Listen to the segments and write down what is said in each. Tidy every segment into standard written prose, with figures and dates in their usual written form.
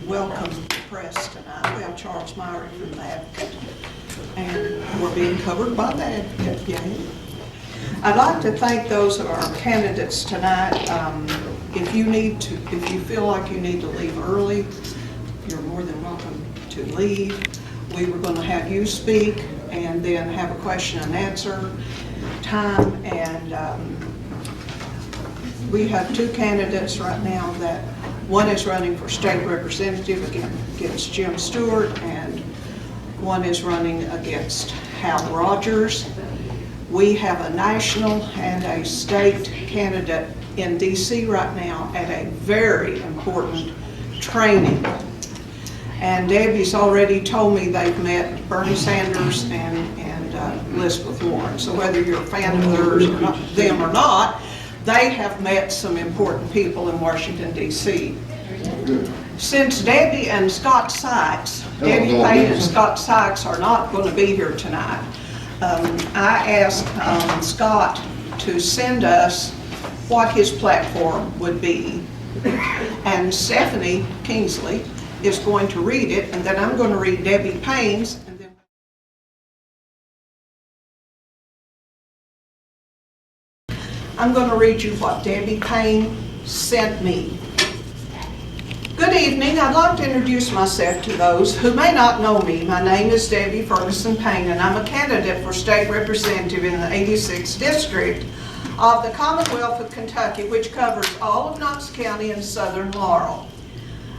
welcome the press tonight. We have Charles Myrie from the Advocate, and we're being covered by the Advocate. Yay. I'd like to thank those of our candidates tonight. If you feel like you need to leave early, you're more than welcome to leave. We were going to have you speak and then have a question and answer time, and we have two candidates right now. That one is running for state representative against Jim Stewart, and one is running against Hal Rogers. We have a national and a state candidate in D.C. right now at a very important training. And Debbie's already told me they've met Bernie Sanders and Elizabeth Warren. So whether you're a fan of theirs or not, them or not, they have met some important people in Washington, D.C. Since Debbie and Scott Sykes, Debbie Payne and Scott Sykes are not going to be here tonight, I asked Scott to send us what his platform would be, and Stephanie Kingsley is going to read it, and then I'm going to read Debbie Payne's, and then I'm going to read you what Debbie Payne sent me. Good evening. I'd like to introduce myself to those who may not know me. My name is Debbie Ferguson Payne, and I'm a candidate for state representative in the 86th District of the Commonwealth of Kentucky, which covers all of Knox County and southern Laurel.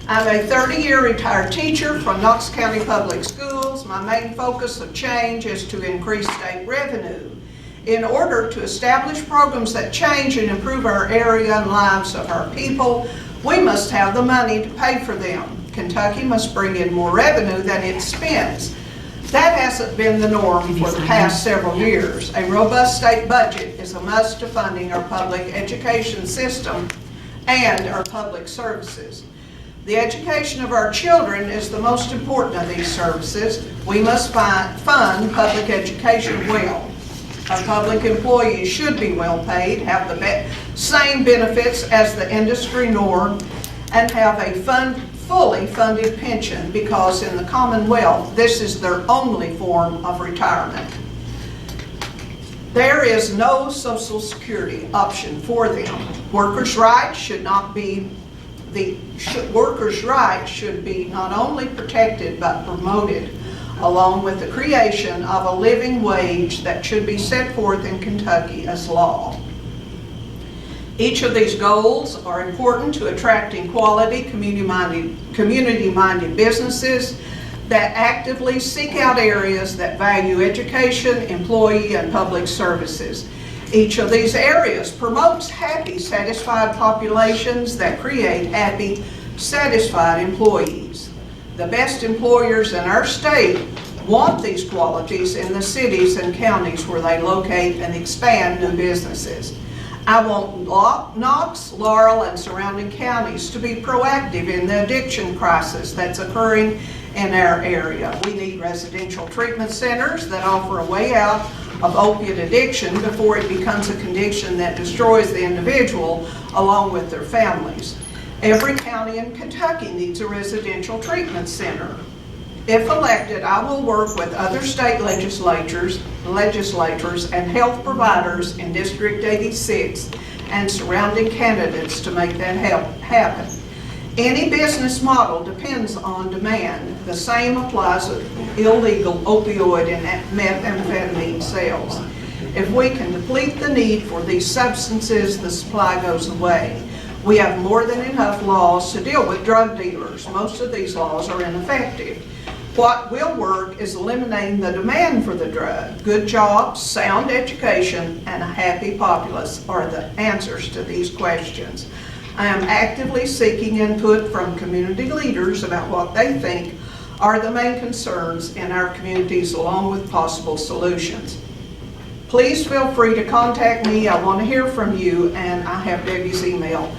I'm a 30-year retired teacher from Knox County Public Schools. My main focus of change is to increase state revenue. In order to establish programs that change and improve our area and lives of our people, we must have the money to pay for them. Kentucky must bring in more revenue than it spends. That hasn't been the norm for the past several years. A robust state budget is a must to funding our public education system and our public services. The education of our children is the most important of these services. We must fund public education well. Our public employees should be well paid, have the same benefits as the industry norm, and have a fully funded pension, because in the Commonwealth, this is their only form of retirement. There is no Social Security option for them. Workers' rights should be not only protected but promoted, along with the creation of a living wage that should be set forth in Kentucky as law. Each of these goals are important to attracting quality, community-minded businesses that actively seek out areas that value education, employee, and public services. Each of these areas promotes happy, satisfied populations that create happy, satisfied employees. The best employers in our state want these qualities in the cities and counties where they locate and expand new businesses. I want Knox, Laurel, and surrounding counties to be proactive in the addiction crisis that's occurring in our area. We need residential treatment centers that offer a way out of opiate addiction before it becomes a condition that destroys the individual along with their families. Every county in Kentucky needs a residential treatment center. If elected, I will work with other state legislators and health providers in District 86 and surrounding candidates to make that happen. Any business model depends on demand. The same applies to illegal opioid and methamphetamine sales. If we can deplete the need for these substances, the supply goes away. We have more than enough laws to deal with drug dealers. Most of these laws are ineffective. What will work is eliminating the demand for the drug. Good jobs, sound education, and a happy populace are the answers to these questions. I am actively seeking input from community leaders about what they think are the main concerns in our communities, along with possible solutions. Please feel free to contact me. I want to hear from you, and I have Debbie's email,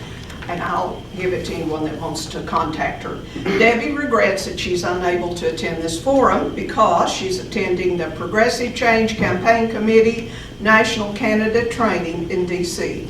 and I'll give it to anyone that wants to contact her. Debbie regrets that she's unable to attend this forum because she's attending the Progressive Change Campaign Committee National Candidate Training in D.C.